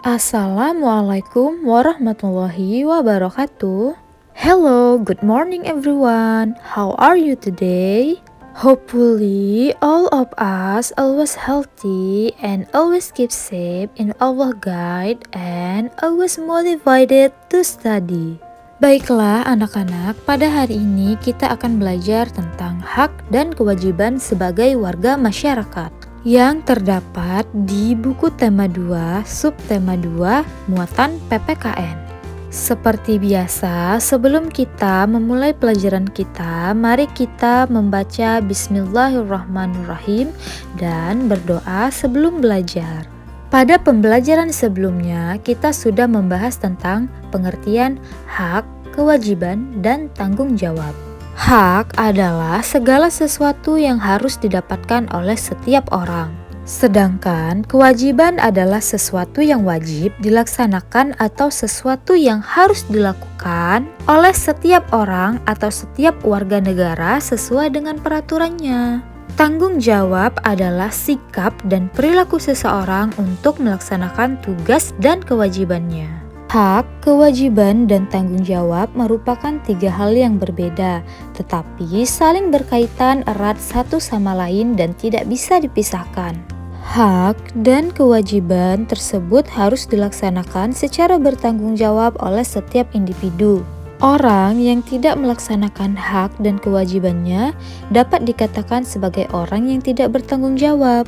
Assalamualaikum warahmatullahi wabarakatuh. Hello, good morning everyone. How are you today? Hopefully all of us always healthy and always keep safe in our guide and always motivated to study. Baiklah anak-anak, pada hari ini kita akan belajar tentang hak dan kewajiban sebagai warga masyarakat yang terdapat di buku tema 2, subtema 2, muatan PPKN. Seperti biasa, sebelum kita memulai pelajaran kita, mari kita membaca Bismillahirrahmanirrahim dan berdoa sebelum belajar. Pada pembelajaran sebelumnya, kita sudah membahas tentang pengertian hak, kewajiban, dan tanggung jawab. Hak adalah segala sesuatu yang harus didapatkan oleh setiap orang. Sedangkan kewajiban adalah sesuatu yang wajib dilaksanakan atau sesuatu yang harus dilakukan oleh setiap orang atau setiap warga negara sesuai dengan peraturannya. Tanggung jawab adalah sikap dan perilaku seseorang untuk melaksanakan tugas dan kewajibannya. Hak, kewajiban, dan tanggung jawab merupakan tiga hal yang berbeda, tetapi saling berkaitan erat satu sama lain dan tidak bisa dipisahkan. Hak dan kewajiban tersebut harus dilaksanakan secara bertanggung jawab oleh setiap individu. Orang yang tidak melaksanakan hak dan kewajibannya dapat dikatakan sebagai orang yang tidak bertanggung jawab.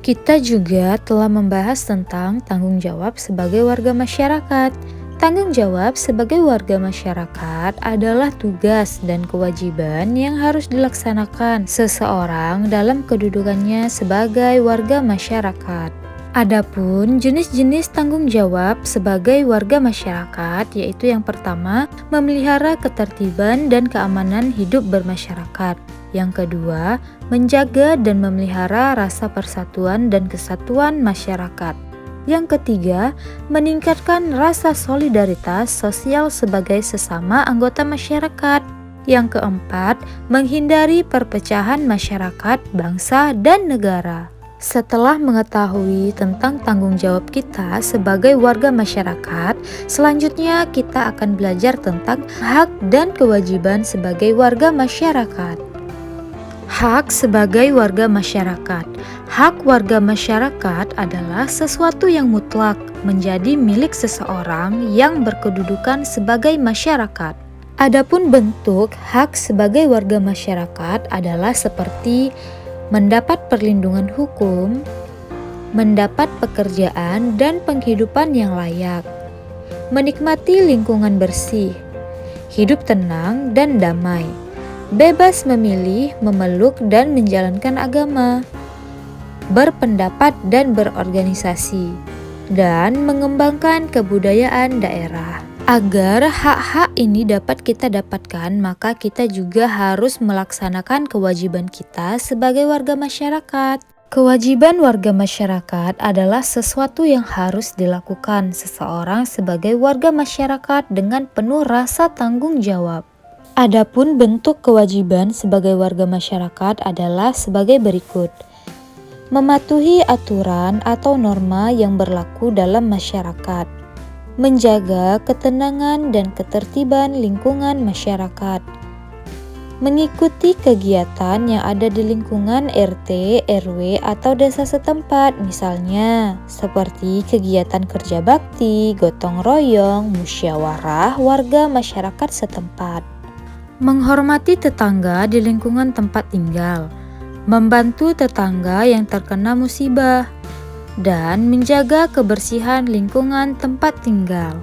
Kita juga telah membahas tentang tanggung jawab sebagai warga masyarakat. Tanggung jawab sebagai warga masyarakat adalah tugas dan kewajiban yang harus dilaksanakan seseorang dalam kedudukannya sebagai warga masyarakat. Adapun jenis-jenis tanggung jawab sebagai warga masyarakat yaitu yang pertama, memelihara ketertiban dan keamanan hidup bermasyarakat. Yang kedua, menjaga dan memelihara rasa persatuan dan kesatuan masyarakat. Yang ketiga, meningkatkan rasa solidaritas sosial sebagai sesama anggota masyarakat. Yang keempat, menghindari perpecahan masyarakat, bangsa, dan negara. Setelah mengetahui tentang tanggung jawab kita sebagai warga masyarakat, selanjutnya kita akan belajar tentang hak dan kewajiban sebagai warga masyarakat. Hak sebagai warga masyarakat. Hak warga masyarakat adalah sesuatu yang mutlak menjadi milik seseorang yang berkedudukan sebagai masyarakat. Adapun bentuk hak sebagai warga masyarakat adalah seperti mendapat perlindungan hukum, mendapat pekerjaan dan penghidupan yang layak, menikmati lingkungan bersih, hidup tenang dan damai, bebas memilih, memeluk dan menjalankan agama, berpendapat dan berorganisasi, dan mengembangkan kebudayaan daerah. Agar hak-hak ini dapat kita dapatkan, maka kita juga harus melaksanakan kewajiban kita sebagai warga masyarakat. Kewajiban warga masyarakat adalah sesuatu yang harus dilakukan seseorang sebagai warga masyarakat dengan penuh rasa tanggung jawab. Adapun bentuk kewajiban sebagai warga masyarakat adalah sebagai berikut. Mematuhi aturan atau norma yang berlaku dalam masyarakat. Menjaga ketenangan dan ketertiban lingkungan masyarakat. Mengikuti kegiatan yang ada di lingkungan RT, RW, atau desa setempat, misalnya seperti kegiatan kerja bakti, gotong royong, musyawarah warga masyarakat setempat. Menghormati tetangga di lingkungan tempat tinggal, membantu tetangga yang terkena musibah, dan menjaga kebersihan lingkungan tempat tinggal.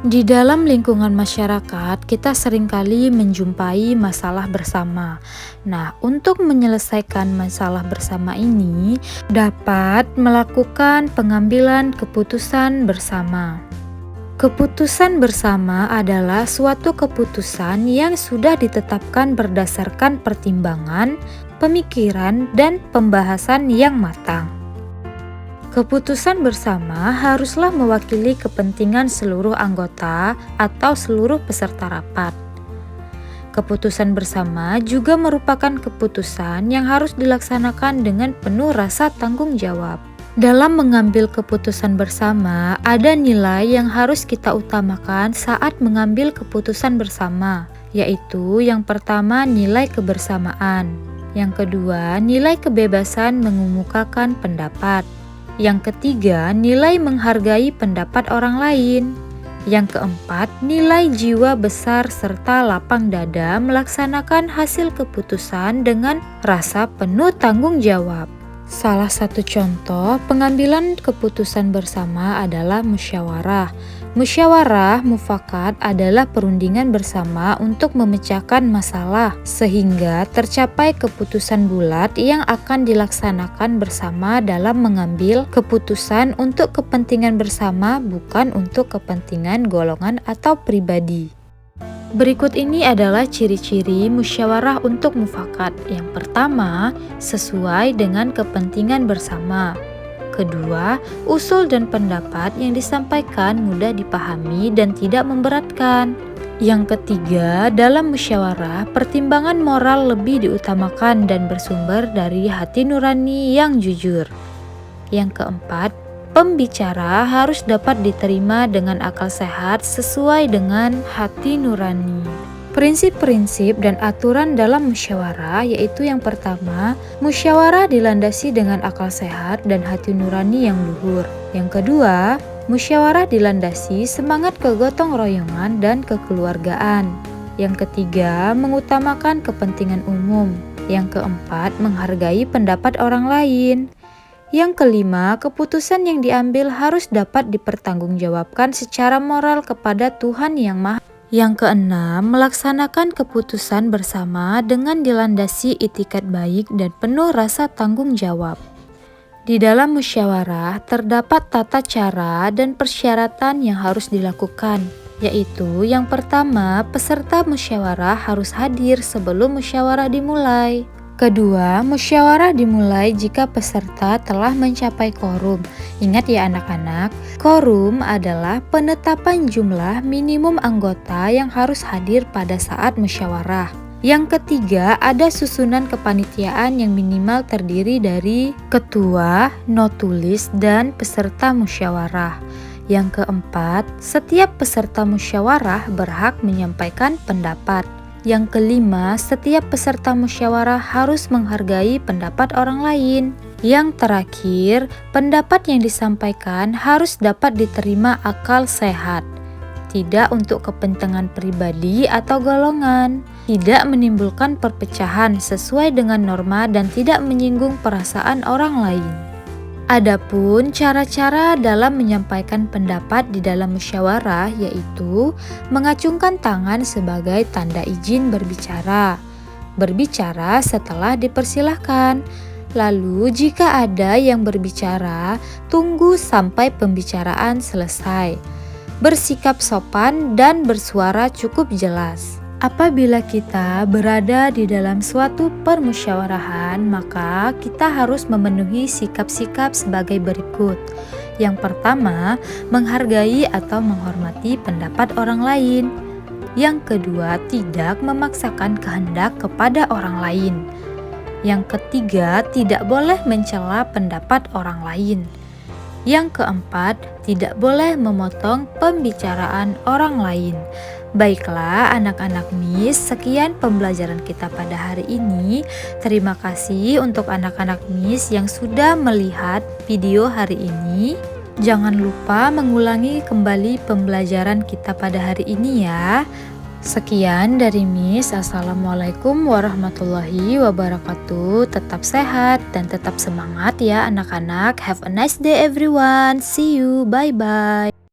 Di dalam lingkungan masyarakat, kita seringkali menjumpai masalah bersama. Nah, untuk menyelesaikan masalah bersama ini, dapat melakukan pengambilan keputusan bersama. Keputusan bersama adalah suatu keputusan yang sudah ditetapkan berdasarkan pertimbangan, pemikiran, dan pembahasan yang matang. Keputusan bersama haruslah mewakili kepentingan seluruh anggota atau seluruh peserta rapat. Keputusan bersama juga merupakan keputusan yang harus dilaksanakan dengan penuh rasa tanggung jawab. Dalam mengambil keputusan bersama, ada nilai yang harus kita utamakan saat mengambil keputusan bersama, yaitu yang pertama nilai kebersamaan, yang kedua nilai kebebasan mengemukakan pendapat, yang ketiga nilai menghargai pendapat orang lain, yang keempat nilai jiwa besar serta lapang dada melaksanakan hasil keputusan dengan rasa penuh tanggung jawab. Salah satu contoh pengambilan keputusan bersama adalah musyawarah. Musyawarah mufakat adalah perundingan bersama untuk memecahkan masalah sehingga tercapai keputusan bulat yang akan dilaksanakan bersama dalam mengambil keputusan untuk kepentingan bersama, bukan untuk kepentingan golongan atau pribadi. Berikut ini adalah ciri-ciri musyawarah untuk mufakat. Yang pertama, sesuai dengan kepentingan bersama. Kedua, usul dan pendapat yang disampaikan mudah dipahami dan tidak memberatkan. Yang ketiga, dalam musyawarah, pertimbangan moral lebih diutamakan dan bersumber dari hati nurani yang jujur. Yang keempat, pembicara harus dapat diterima dengan akal sehat sesuai dengan hati nurani. Prinsip-prinsip dan aturan dalam musyawarah yaitu yang pertama, musyawarah dilandasi dengan akal sehat dan hati nurani yang luhur. Yang kedua, musyawarah dilandasi semangat kegotong royongan dan kekeluargaan. Yang ketiga, mengutamakan kepentingan umum. Yang keempat, menghargai pendapat orang lain. Yang kelima, keputusan yang diambil harus dapat dipertanggungjawabkan secara moral kepada Tuhan Yang Maha. Yang keenam, melaksanakan keputusan bersama dengan dilandasi itikat baik dan penuh rasa tanggung jawab. Di dalam musyawarah terdapat tata cara dan persyaratan yang harus dilakukan, yaitu yang pertama, peserta musyawarah harus hadir sebelum musyawarah dimulai. Kedua, musyawarah dimulai jika peserta telah mencapai quorum. Ingat ya anak-anak, quorum adalah penetapan jumlah minimum anggota yang harus hadir pada saat musyawarah. Yang ketiga, ada susunan kepanitiaan yang minimal terdiri dari ketua, notulis, dan peserta musyawarah. Yang keempat, setiap peserta musyawarah berhak menyampaikan pendapat. Yang kelima, setiap peserta musyawarah harus menghargai pendapat orang lain. Yang terakhir, pendapat yang disampaikan harus dapat diterima akal sehat, tidak untuk kepentingan pribadi atau golongan, tidak menimbulkan perpecahan sesuai dengan norma dan tidak menyinggung perasaan orang lain. Adapun cara-cara dalam menyampaikan pendapat di dalam musyawarah yaitu mengacungkan tangan sebagai tanda izin berbicara. Berbicara setelah dipersilahkan. Lalu jika ada yang berbicara, tunggu sampai pembicaraan selesai. Bersikap sopan dan bersuara cukup jelas. Apabila kita berada di dalam suatu permusyawarahan, maka kita harus memenuhi sikap-sikap sebagai berikut. Yang pertama, menghargai atau menghormati pendapat orang lain. Yang kedua, tidak memaksakan kehendak kepada orang lain. Yang ketiga, tidak boleh mencela pendapat orang lain. Yang keempat, tidak boleh memotong pembicaraan orang lain. Baiklah anak-anak Miss, sekian pembelajaran kita pada hari ini. Terima kasih untuk anak-anak Miss yang sudah melihat video hari ini. Jangan lupa mengulangi kembali pembelajaran kita pada hari ini ya. Sekian dari Miss. Assalamualaikum warahmatullahi wabarakatuh. Tetap sehat dan tetap semangat ya anak-anak. Have a nice day everyone. See you. Bye-bye.